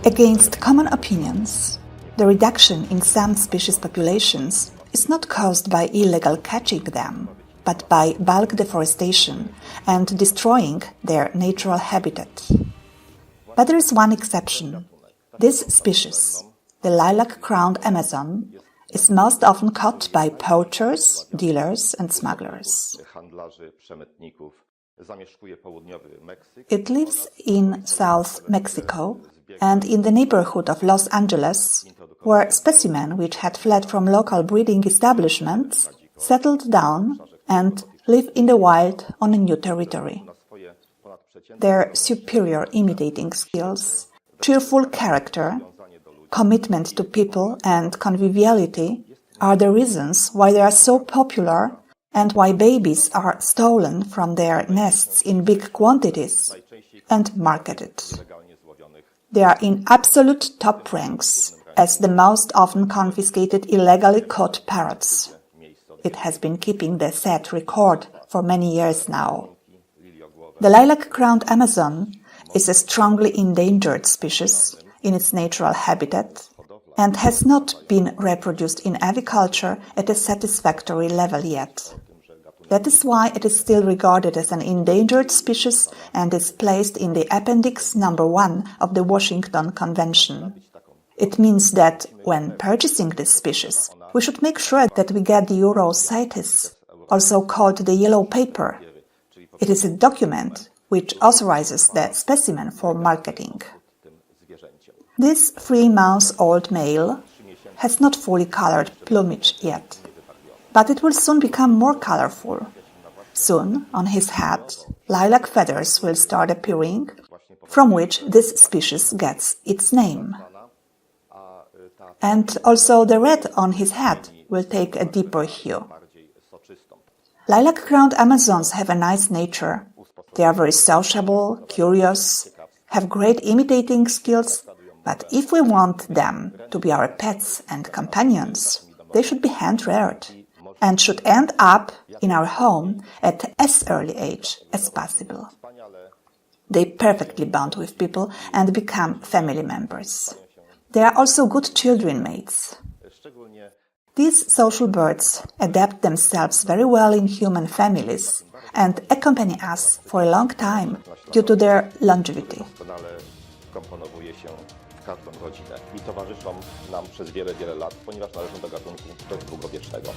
Against common opinions, the reduction in some species populations is not caused by illegal catching them, but by bulk deforestation and destroying their natural habitat. But there is one exception. This species, the lilac-crowned Amazon, is most often caught by poachers, dealers and smugglers. It lives in South Mexico and in the neighborhood of Los Angeles, where specimens which had fled from local breeding establishments settled down and live in the wild on a new territory. Their superior imitating skills, cheerful character, commitment to people and conviviality are the reasons why they are so popular and why babies are stolen from their nests in big quantities and marketed. They are in absolute top ranks as the most often confiscated illegally caught parrots. It has been keeping the sad record for many years now. The lilac-crowned Amazon is a strongly endangered species in its natural habitat and has not been reproduced in aviculture at a satisfactory level yet. That is why it is still regarded as an endangered species and is placed in the Appendix No. 1 of the Washington Convention. It means that when purchasing this species, we should make sure that we get the Eurocites, also called the yellow paper. It is a document which authorizes the specimen for marketing. This 3-month-old male has not fully colored plumage yet, but it will soon become more colorful. Soon, on his head, lilac feathers will start appearing, from which this species gets its name. And also the red on his head will take a deeper hue. Lilac-crowned Amazons have a nice nature. They are very sociable, curious, have great imitating skills, but if we want them to be our pets and companions, they should be hand-reared and should end up in our home at as early age as possible. They perfectly bond with people and become family members. They are also good children mates. These social birds adapt themselves very well in human families and accompany us for a long time due to their longevity. Komponowuje się w każdą rodzinę i towarzyszą nam przez wiele, wiele lat, ponieważ należą do gatunku długowiecznego.